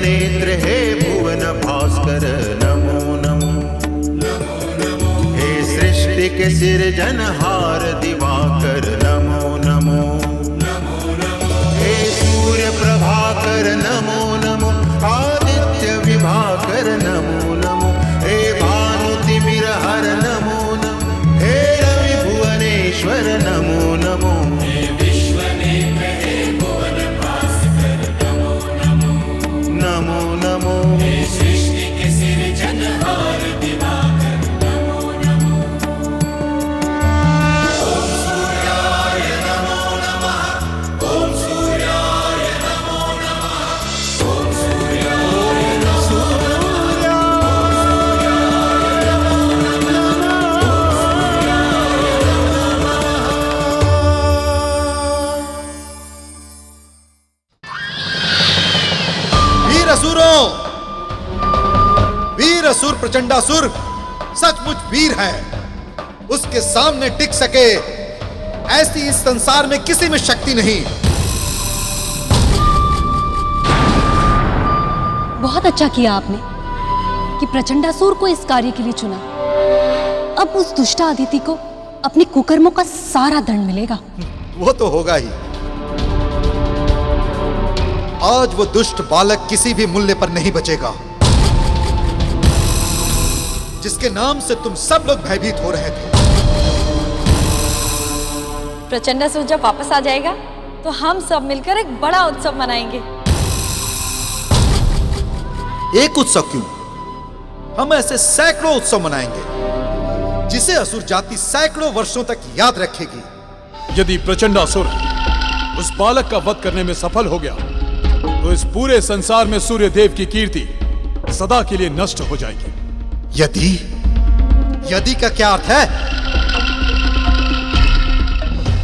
नेत्र हे भुवन भास्कर नमो नमो। हे सृष्टि के सिरजनहार दिवाकर नमो नमो। हे सूर्य प्रभाकर नमो नमो। आदित्य विभाकर नमो नमो। हे भानुतिमिरहर नमो नमो। हे रवि भुवनेश्वर नमो नमो। नमो नमो। हे सृष्टि के सिरजनहार दिवाकर नमो नमो। ओम सूर्याय नमो नमः। ओम सूर्याय नमो नमः। ओम सूर्याय नमो असुरों, वीर असुर प्रचंडासुर सचमुच वीर है। उसके सामने टिक सके ऐसी इस संसार में किसी में शक्ति नहीं। बहुत अच्छा किया आपने कि प्रचंडासुर को इस कार्य के लिए चुना। अब उस दुष्ट आदिति को अपने कुकर्मों का सारा दंड मिलेगा। वो तो होगा ही। आज वो दुष्ट बालक किसी भी मूल्य पर नहीं बचेगा, जिसके नाम से तुम सब लोग भयभीत हो रहे थे। प्रचंडासुर जब वापस आ जाएगा तो हम सब मिलकर एक बड़ा उत्सव मनाएंगे। एक उत्सव क्यों, हम ऐसे सैकड़ों उत्सव मनाएंगे जिसे असुर जाति सैकड़ों वर्षों तक याद रखेगी। यदि प्रचंडासुर उस बालक का वध करने में सफल हो गया तो इस पूरे संसार में सूर्य देव की कीर्ति सदा के लिए नष्ट हो जाएगी। यदि का क्या अर्थ है?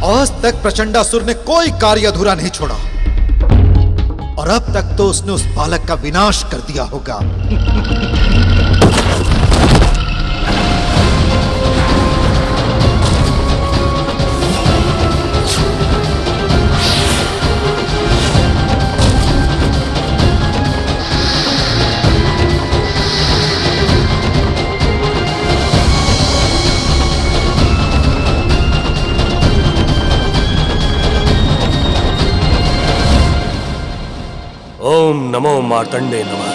आज तक प्रचंडासुर ने कोई कार्य अधूरा नहीं छोड़ा और अब तक तो उसने उस बालक का विनाश कर दिया होगा। ओम नमो मार्तंडे नमः।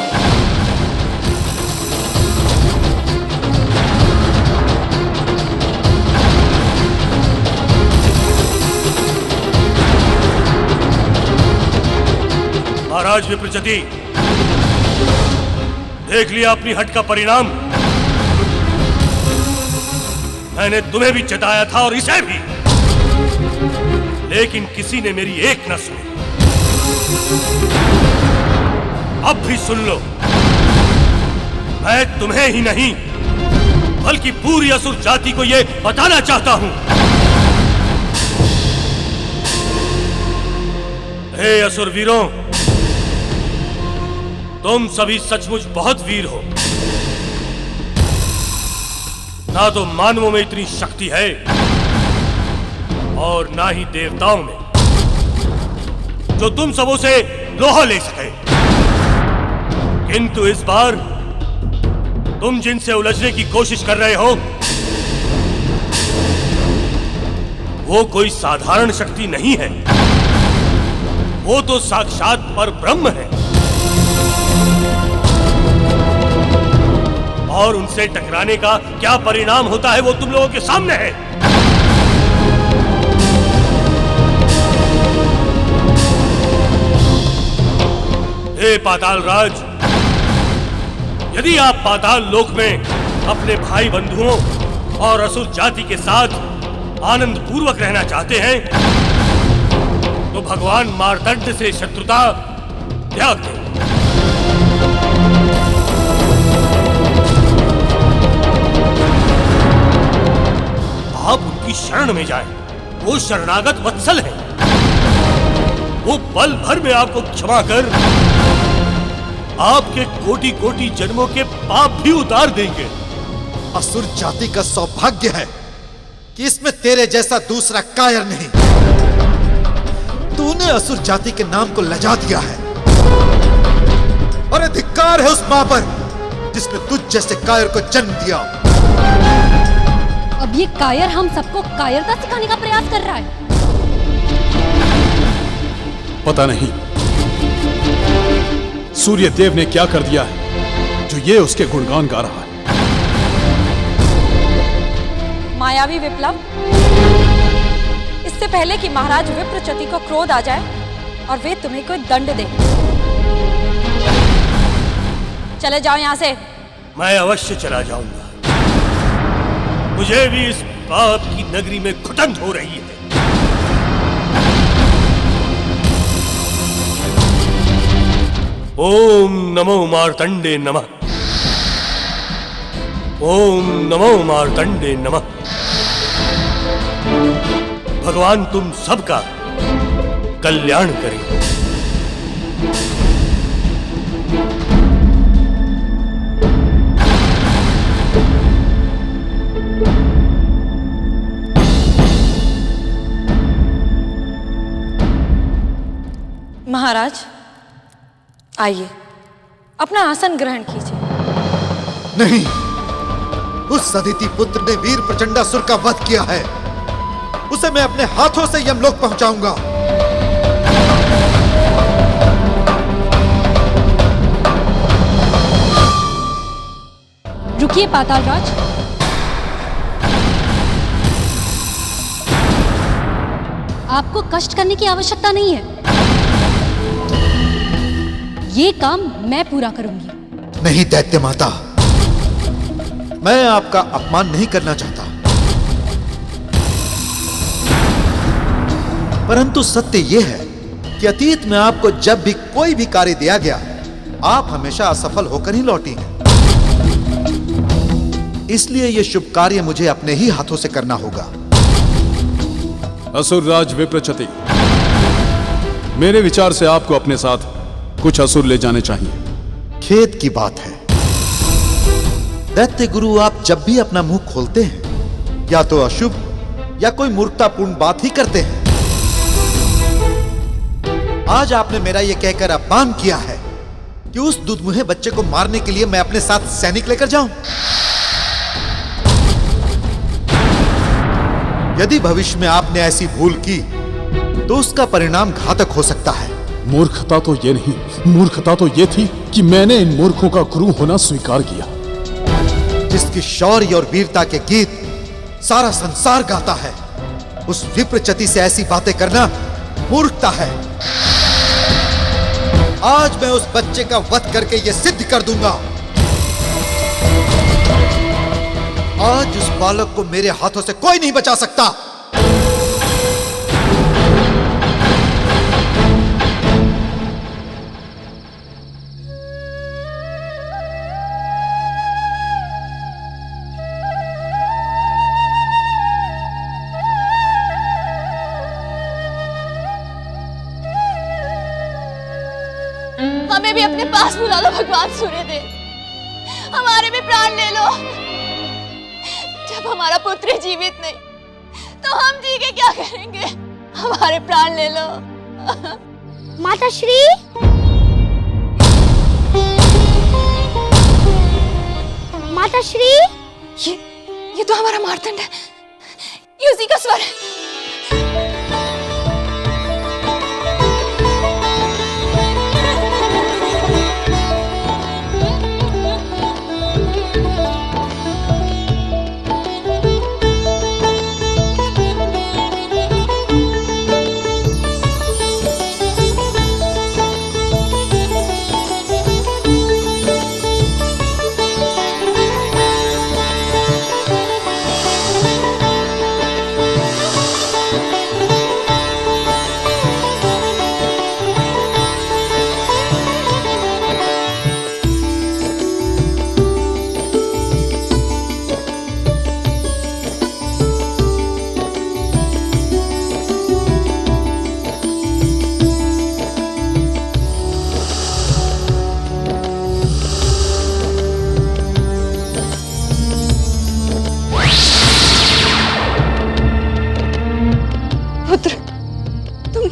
महाराज विप्रचति, देख लिया अपनी हट का परिणाम। मैंने तुम्हें भी चेताया था और इसे भी, लेकिन किसी ने मेरी एक न सुनी। अब भी सुन लो, मैं तुम्हें ही नहीं बल्कि पूरी असुर जाति को यह बताना चाहता हूं। हे असुर वीरों, तुम सभी सचमुच बहुत वीर हो। ना तो मानवों में इतनी शक्ति है और ना ही देवताओं में जो तुम सबों से लोहा ले सके। किंतु इस बार तुम जिनसे उलझने की कोशिश कर रहे हो वो कोई साधारण शक्ति नहीं है, वो तो साक्षात परब्रह्म है। और उनसे टकराने का क्या परिणाम होता है वो तुम लोगों के सामने है। हे पाताल राज, यदि आप पाताल लोक में अपने भाई बंधुओं और असुर जाति के साथ आनंद पूर्वक रहना चाहते हैं तो भगवान मार्तंड से शत्रुता त्याग दें। आप उनकी शरण में जाएं। वो शरणागत वत्सल है। वो पल भर में आपको क्षमा कर आपके कोटि कोटि जन्मों के पाप भी उतार देंगे। असुर जाति का सौभाग्य है कि इसमें तेरे जैसा दूसरा कायर नहीं। तूने असुर जाति के नाम को लजा दिया है और धिक्कार है उस मां पर जिसने तुझ जैसे कायर को जन्म दिया। अब ये कायर हम सबको कायरता सिखाने का प्रयास कर रहा है। पता नहीं सूर्य देव ने क्या कर दिया है जो ये उसके गुणगान गा रहा है। मायावी विप्लव, इससे पहले कि महाराज विप्रचति को क्रोध आ जाए और वे तुम्हें कोई दंड दे, चले जाओ यहां से। मैं अवश्य चला जाऊंगा। मुझे भी इस पाप की नगरी में घुटन हो रही है। ओम नमो मार्तंडे नमः। ओम नमो मार्तंडे नमः। भगवान तुम सबका कल्याण करे। महाराज आइए, अपना आसन ग्रहण कीजिए। नहीं, उस अदिति पुत्र ने वीर प्रचंडासुर का वध किया है। उसे मैं अपने हाथों से यमलोक पहुंचाऊंगा। रुकिए पाताल राज, आपको कष्ट करने की आवश्यकता नहीं है। ये काम मैं पूरा करूंगी। नहीं दैत्य माता, मैं आपका अपमान नहीं करना चाहता, परंतु सत्य यह है कि अतीत में आपको जब भी कोई भी कार्य दिया गया, आप हमेशा असफल होकर ही लौटी हैं। इसलिए यह शुभ कार्य मुझे अपने ही हाथों से करना होगा। असुरराज विप्रचति, मेरे विचार से आपको अपने साथ कुछ असुर ले जाने चाहिए। खेद की बात है दैत्य गुरु, आप जब भी अपना मुंह खोलते हैं या तो अशुभ या कोई मूर्खतापूर्ण बात ही करते हैं। आज आपने मेरा यह कहकर अपमान किया है कि उस दुधमुहे बच्चे को मारने के लिए मैं अपने साथ सैनिक लेकर जाऊं। यदि भविष्य में आपने ऐसी भूल की तो उसका परिणाम घातक हो सकता है। मूर्खता तो ये नहीं, मूर्खता तो ये थी कि मैंने इन मूर्खों का गुरु होना स्वीकार किया। जिसकी शौर्य और वीरता के गीत सारा संसार गाता है, उस विप्रचति से ऐसी बातें करना मूर्खता है। आज मैं उस बच्चे का वध करके यह सिद्ध कर दूंगा। आज उस बालक को मेरे हाथों से कोई नहीं बचा सकता। हमें भी अपने पास बुला लो भगवान सूर्यदेव, हमारे भी प्राण ले लो। जब हमारा पुत्र जीवित नहीं तो हम जी के क्या करेंगे? हमारे प्राण ले लो। माता श्री, माता श्री, ये तो हमारा मार्तंड है, ये उसी का स्वर है।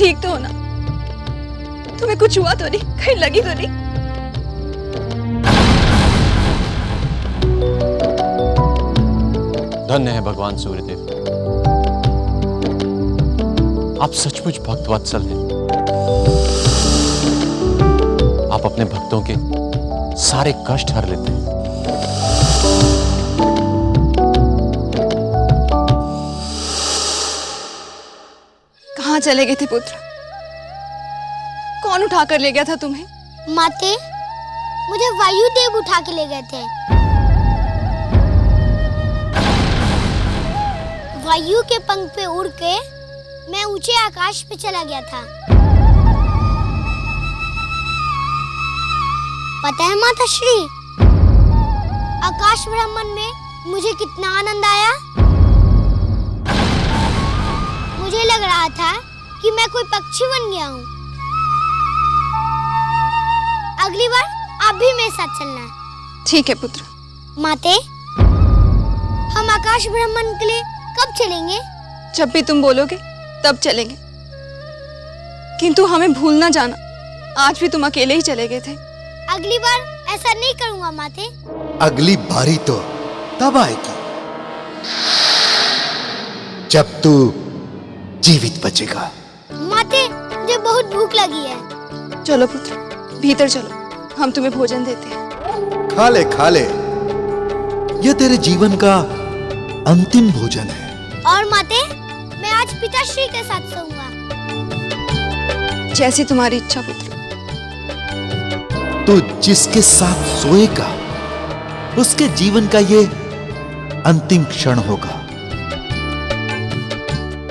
ठीक तो हो ना? तुम्हें कुछ हुआ तो नहीं? कहीं लगी तो नहीं? धन्य है भगवान सूर्यदेव, आप सचमुच भक्तवत्सल हैं। आप अपने भक्तों के सारे कष्ट हर लेते हैं। कहाँ चले गए थे पुत्र? कौन उठा कर ले गया था तुम्हें? माते, मुझे वायुदेव उठा के ले गए थे। वायु के पंख पे उड़ के मैं ऊंचे आकाश पे चला गया था। पता है माता श्री, आकाश भ्रमण में मुझे कितना आनंद आया। मुझे लग रहा था कि मैं कोई पक्षी बन गया हूँ। अगली बार आप भी मेरे साथ चलना। ठीक है पुत्र। माते, हम आकाश भ्रमण के लिए कब चलेंगे? जब भी तुम बोलोगे तब चलेंगे, किंतु हमें भूल ना जाना, आज भी तुम अकेले ही चले गए थे। अगली बार ऐसा नहीं करूंगा माते। अगली बारी तो तब आएगी जब तू जीवित बचेगा। माते, मुझे बहुत भूख लगी है। चलो पुत्र, भीतर चलो, हम तुम्हें भोजन देते हैं। खा ले, यह तेरे जीवन का अंतिम भोजन है। और माते, मैं आज पिताश्री के साथ सोऊंगा। जैसी तुम्हारी इच्छा पुत्र। तू जिसके साथ सोएगा उसके जीवन का ये अंतिम क्षण होगा।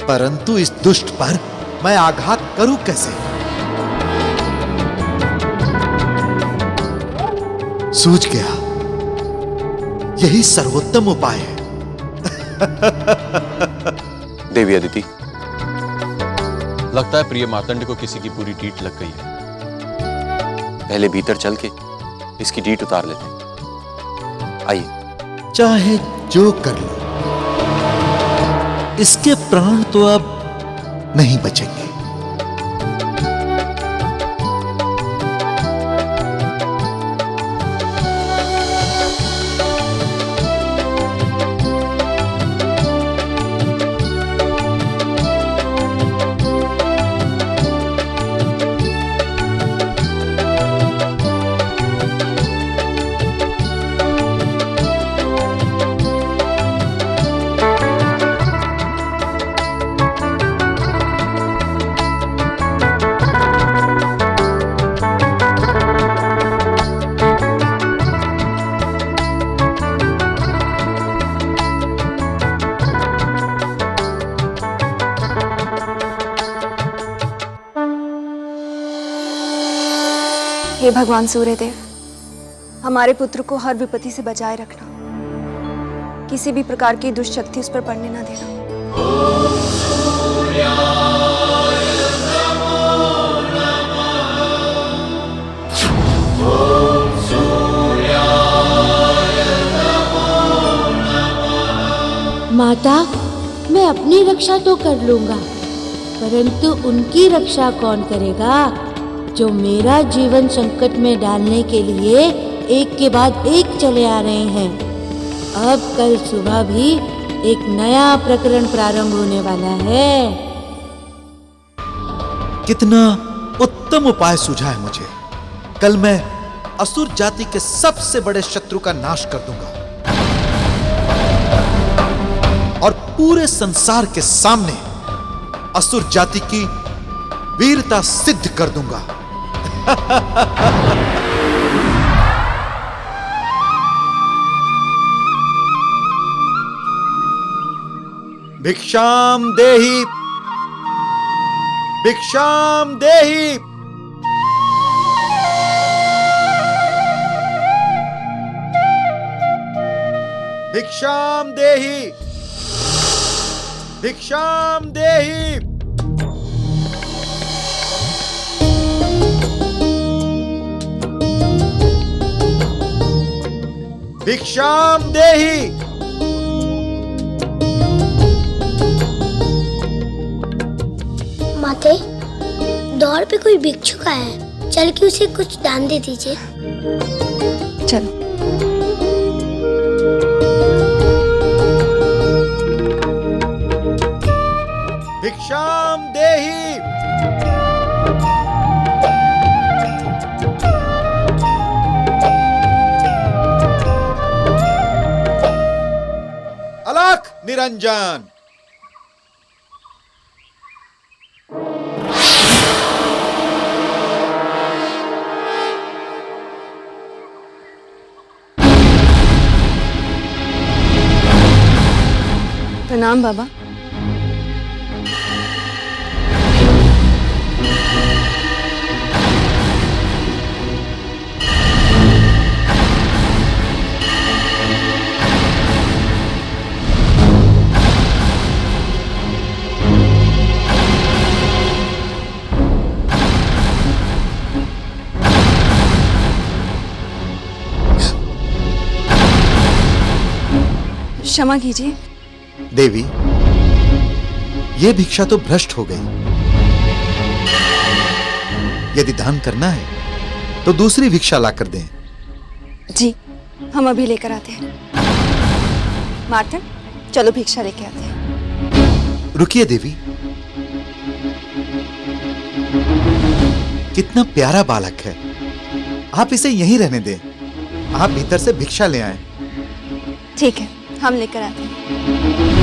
परंतु इस दुष्ट पर मैं आघात करूं कैसे? सूझ गया, यही सर्वोत्तम उपाय है। देवी अदिति, लगता है प्रिय मार्तंड को किसी की पूरी डीठ लग गई है। पहले भीतर चल के इसकी डीठ उतार लेते हैं। आइए। चाहे जो कर लो, इसके प्राण तो अब नहीं बचेंगे। हे भगवान सूर्यदेव, हमारे पुत्र को हर विपत्ति से बचाए रखना, किसी भी प्रकार की दुष्ट शक्ति उस पर पड़ने ना देना। माता, मैं अपनी रक्षा तो कर लूंगा, परंतु उनकी रक्षा कौन करेगा जो मेरा जीवन संकट में डालने के लिए एक के बाद एक चले आ रहे हैं। अब कल सुबह भी एक नया प्रकरण प्रारंभ होने वाला है। कितना उत्तम उपाय सूझा है मुझे। कल मैं असुर जाति के सबसे बड़े शत्रु का नाश कर दूंगा और पूरे संसार के सामने असुर जाति की वीरता सिद्ध कर दूंगा। भिक्षाम देहि, भिक्षाम देहि। भिक्षाम देहि, भिक्षाम देहि। भिक्षाम देहि। माते, दौड़ पे कोई भिक्षुक आया है, चल के उसे कुछ दान दे दीजिए। चलो। भिक्षाम देहि। अलख निरंजन। प्रणाम बाबा। क्षमा कीजिए देवी, ये भिक्षा तो भ्रष्ट हो गई। यदि दान करना है तो दूसरी भिक्षा लाकर दें। जी, हम अभी लेकर आते हैं। मार्तन, चलो भिक्षा लेके आते हैं। रुकिए देवी, कितना प्यारा बालक है, आप इसे यहीं रहने दें। आप भीतर से भिक्षा ले आएं। ठीक है, हम लेकर आते हैं।